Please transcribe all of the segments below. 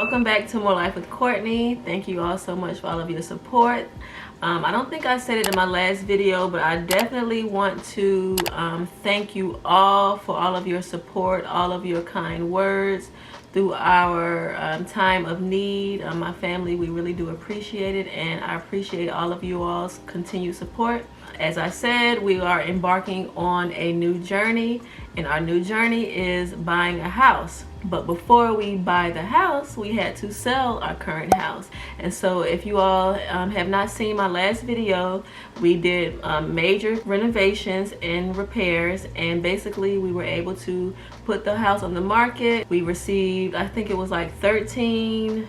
Welcome back to More Life with Courtney. Thank you all so much for all of your support. I don't think I said it in my last video, but I definitely want to thank you all for all of your support, all of your kind words through our time of need. My family, we really do appreciate it, and I appreciate all of you all's continued support. As I said, we are embarking on a new journey, and our new journey is buying a house. But before we buy the house, we had to sell our current house. And so if you all have not seen my last video, we did major renovations and repairs, and basically we were able to put the house on the market. We received, I think it was like 13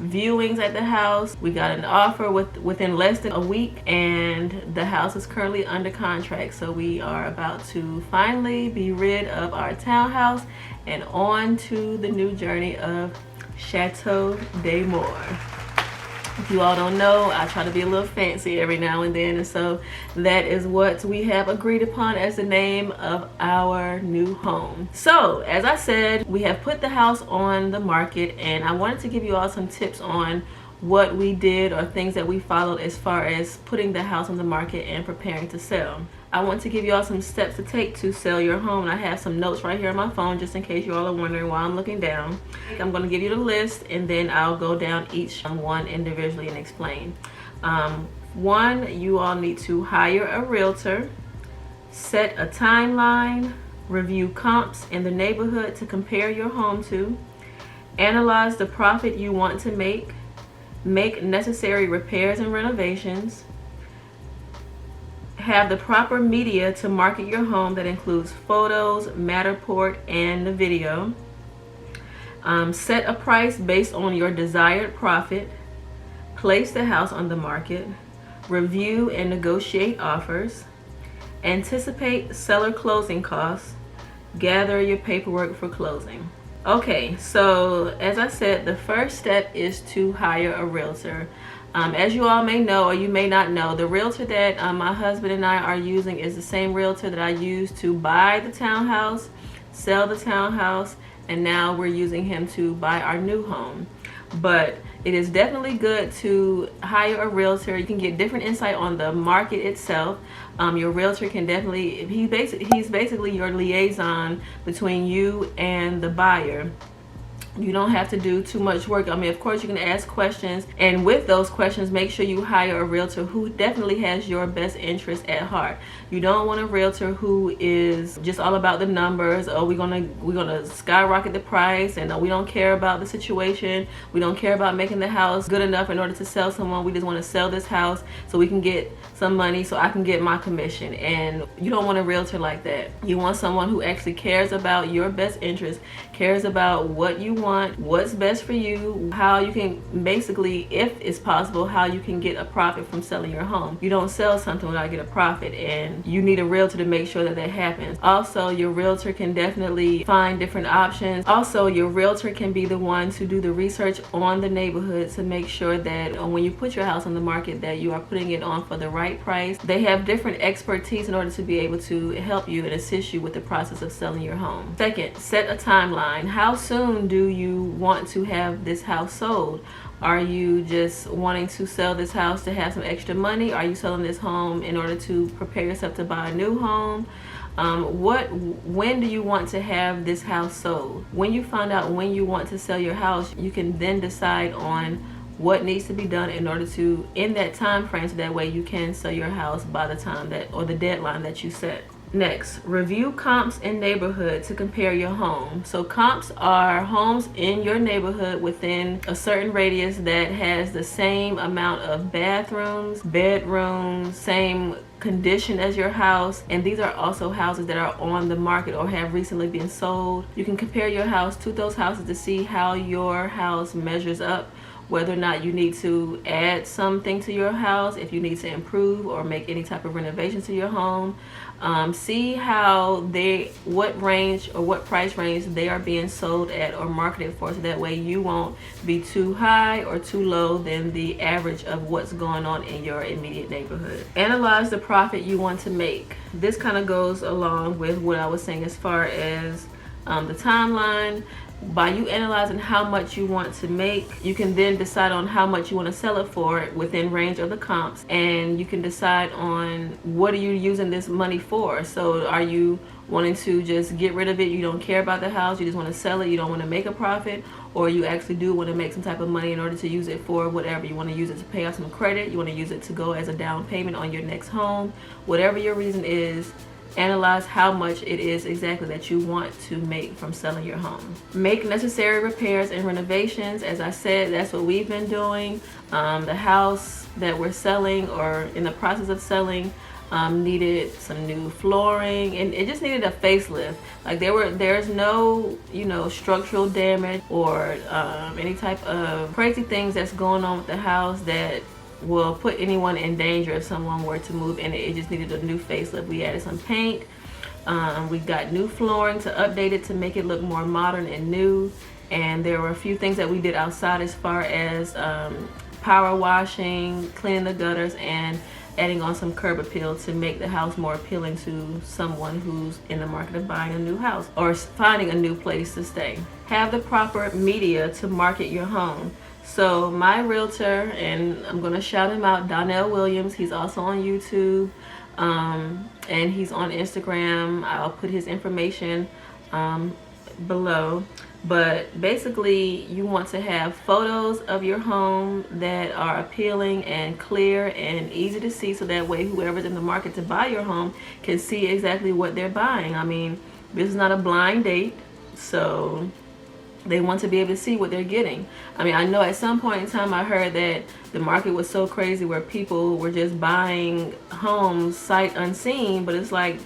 viewings at the house. We got an offer within less than a week, and the house is currently under contract. So we are about to finally be rid of our townhouse and on to the new journey of Chateau d'Amour. If you all don't know, I try to be a little fancy every now and then, and so that is what we have agreed upon as the name of our new home. So as I said, we have put the house on the market, and I wanted to give you all some tips on what we did or things that we followed as far as putting the house on the market and preparing to sell. I want to give you all some steps to take to sell your home, and I have some notes right here on my phone just in case you all are wondering why I'm looking down. I'm going to give you the list, and then I'll go down each one individually and explain. One, you all need to hire a realtor, set a timeline, review comps in the neighborhood to compare your home to, analyze the profit you want to make necessary repairs and renovations, have the proper media to market your home that includes photos, Matterport, and the video. Set a price based on your desired profit. Place the house on the market. Review and negotiate offers. Anticipate seller closing costs. Gather your paperwork for closing. Okay, so as I said, the first step is to hire a realtor. As you all may know, or you may not know, the realtor that my husband and I are using is the same realtor that I used to buy the townhouse, sell the townhouse, and now we're using him to buy our new home. But it is definitely good to hire a realtor. You can get different insight on the market itself. Your realtor can definitely, he's basically your liaison between you and the buyer. You don't have to do too much work. I mean, of course, you can ask questions, and with those questions, make sure you hire a realtor who definitely has your best interest at heart. You don't want a realtor who is just all about the numbers. Oh, we're gonna skyrocket the price, and we don't care about the situation. We don't care about making the house good enough in order to sell someone. We just want to sell this house so we can get some money so I can get my commission. And you don't want a realtor like that. You want someone who actually cares about your best interest, cares about what you want, what's best for you, how you can basically, if it's possible, how you can get a profit from selling your home. You don't sell something without get a profit, and you need a realtor to make sure that that happens. Also, your realtor can definitely find different options. Also, your realtor can be the one to do the research on the neighborhood to make sure that when you put your house on the market that you are putting it on for the right price. They have different expertise in order to be able to help you and assist you with the process of selling your home. Second, set a timeline. How soon do you want to have this house sold? Are you just wanting to sell this house to have some extra money? Are you selling this home in order to prepare yourself to buy a new home? When do you want to have this house sold? When you find out when you want to sell your house, you can then decide on what needs to be done in order to, in that time frame, so that way you can sell your house by the time that, or the deadline that you set. Next, review comps in neighborhood to compare your home. So comps are homes in your neighborhood within a certain radius that has the same amount of bathrooms, bedrooms, same condition as your house, and these are also houses that are on the market or have recently been sold. You can compare your house to those houses to see how your house measures up, whether or not you need to add something to your house, if you need to improve or make any type of renovations to your home. See how what range or what price range they are being sold at or marketed for, so that way you won't be too high or too low than the average of what's going on in your immediate neighborhood. Analyze the profit you want to make. This kind of goes along with what I was saying as far as the timeline. By you analyzing how much you want to make, you can then decide on how much you want to sell it for within range of the comps, and you can decide on what are you using this money for. So are you wanting to just get rid of it, you don't care about the house, you just want to sell it, you don't want to make a profit, or you actually do want to make some type of money in order to use it for whatever. You want to use it to pay off some credit, you want to use it to go as a down payment on your next home. Whatever your reason is, analyze how much it is exactly that you want to make from selling your home. Make necessary repairs and renovations. As I said, that's what we've been doing. The house that we're selling or in the process of selling needed some new flooring, and it just needed a facelift. Like there's no, you know, structural damage or any type of crazy things that's going on with the house that will put anyone in danger if someone were to move in it. It just needed a new facelift. We added some paint, we got new flooring to update it to make it look more modern and new, and there were a few things that we did outside as far as power washing, cleaning the gutters, and adding on some curb appeal to make the house more appealing to someone who's in the market of buying a new house or finding a new place to stay. Have the proper media to market your home. So my realtor, and I'm going to shout him out, Donnell Williams, he's also on YouTube, and he's on Instagram. I'll put his information below. But basically, you want to have photos of your home that are appealing and clear and easy to see, so that way whoever's in the market to buy your home can see exactly what they're buying. I mean, this is not a blind date, so they want to be able to see what they're getting. I mean, I know at some point in time I heard that the market was so crazy where people were just buying homes sight unseen, but it's like,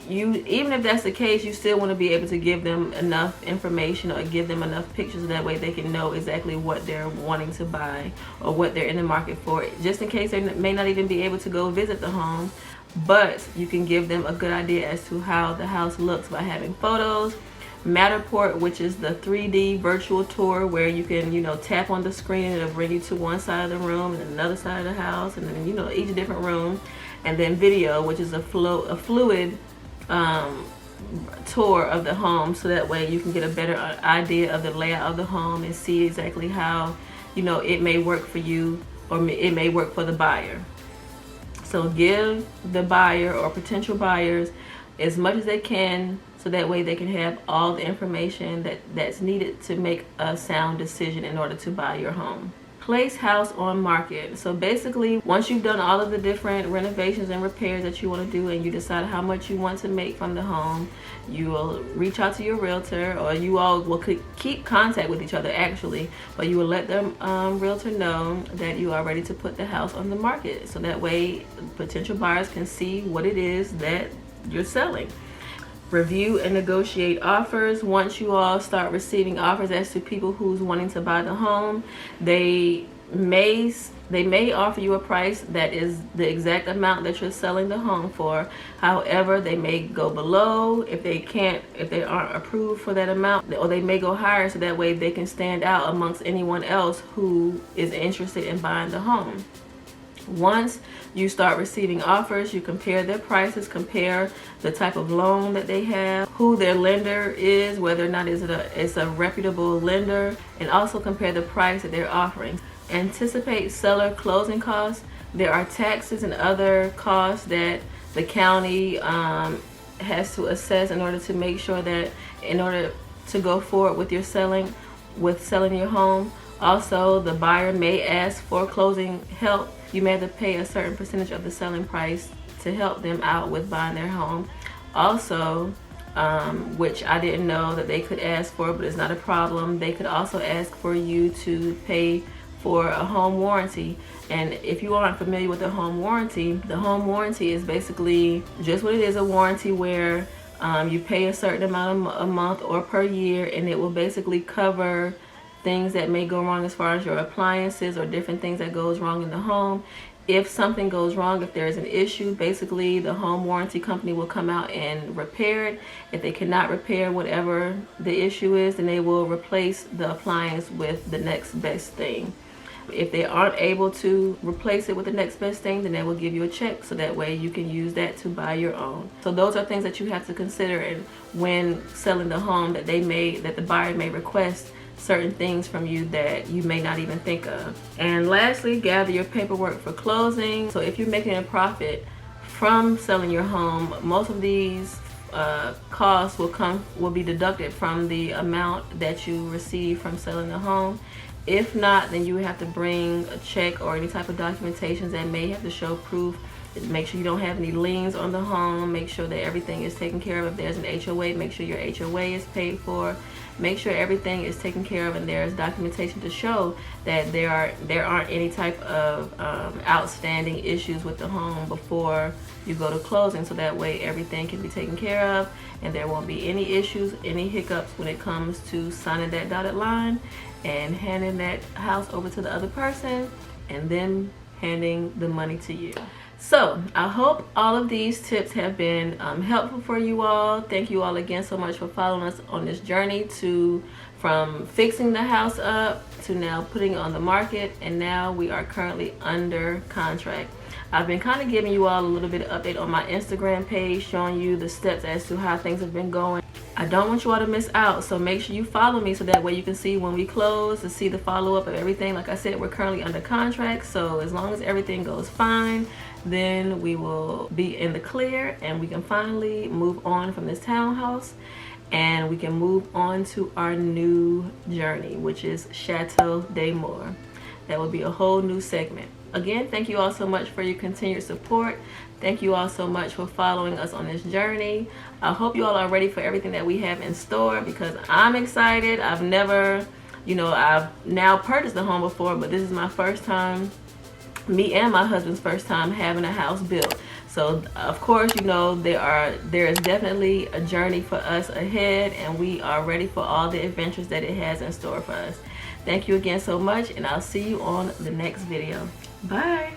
even if that's the case, you still want to be able to give them enough information or give them enough pictures, so that way they can know exactly what they're wanting to buy or what they're in the market for, just in case they may not even be able to go visit the home. But you can give them a good idea as to how the house looks by having photos. Matterport, which is the 3D virtual tour where you can, you know, tap on the screen and it'll bring you to one side of the room and another side of the house, and then, you know, each different room. And then video, which is a fluid tour of the home, so that way you can get a better idea of the layout of the home and see exactly how, you know, it may work for you or it may work for the buyer. So give the buyer or potential buyers as much as they can, so that way they can have all the information that's needed to make a sound decision in order to buy your home. Place house on market. So basically, once you've done all of the different renovations and repairs that you want to do, and you decide how much you want to make from the home, you will reach out to your realtor, or you all will keep contact with each other actually, but you will let the realtor know that you are ready to put the house on the market, so that way potential buyers can see what it is that you're selling. Review and negotiate offers. Once you all start receiving offers as to people who's wanting to buy the home, they may offer you a price that is the exact amount that you're selling the home for. However, they may go below if they aren't approved for that amount, or they may go higher, so that way they can stand out amongst anyone else who is interested in buying the home. Once you start receiving offers, you compare their prices, compare the type of loan that they have, who their lender is, whether or not it's a reputable lender, and also compare the price that they're offering. Anticipate seller closing costs. There are taxes and other costs that the county has to assess in order to make sure that in order to go forward with selling your home. Also, the buyer may ask for closing help. You may have to pay a certain percentage of the selling price to help them out with buying their home. Also, which I didn't know that they could ask for, but it's not a problem, they could also ask for you to pay for a home warranty. And if you aren't familiar with the home warranty is basically just what it is, a warranty where you pay a certain amount a month or per year, and it will basically cover things that may go wrong as far as your appliances or different things that goes wrong in the home. If something goes wrong, if there is an issue, basically the home warranty company will come out and repair it. If they cannot repair whatever the issue is, then they will replace the appliance with the next best thing. If they aren't able to replace it with the next best thing, then they will give you a check, so that way you can use that to buy your own. So those are things that you have to consider, and when selling the home, that the buyer may request certain things from you that you may not even think of. And lastly, gather your paperwork for closing. So if you're making a profit from selling your home, most of these costs will be deducted from the amount that you receive from selling the home. If not, then you would have to bring a check or any type of documentation that may have to show proof. Make sure you don't have any liens on the home. Make sure that everything is taken care of. If there's an HOA, make sure your HOA is paid for. Make sure everything is taken care of, and there's documentation to show that there aren't any type of outstanding issues with the home before you go to closing, so that way everything can be taken care of and there won't be any issues, any hiccups when it comes to signing that dotted line and handing that house over to the other person and then handing the money to you. So I hope all of these tips have been helpful for you all. Thank you all again so much for following us on this journey from fixing the house up to now putting it on the market, and now we are currently under contract. I've been kind of giving you all a little bit of update on my Instagram page, showing you the steps as to how things have been going. I don't want you all to miss out, so make sure you follow me so that way you can see when we close, to see the follow-up of everything. Like I said, we're currently under contract, so as long as everything goes fine, then we will be in the clear and we can finally move on from this townhouse and we can move on to our new journey, which is Chateau d'Amour. That will be a whole new segment. Again, thank you all so much for your continued support. Thank you all so much for following us on this journey. I hope you all are ready for everything that we have in store, because I'm excited. I've never, I've now purchased a home before, but this is my first time, me and my husband's first time having a house built. So of course, there is definitely a journey for us ahead, and we are ready for all the adventures that it has in store for us. Thank you again so much, and I'll see you on the next video. Bye.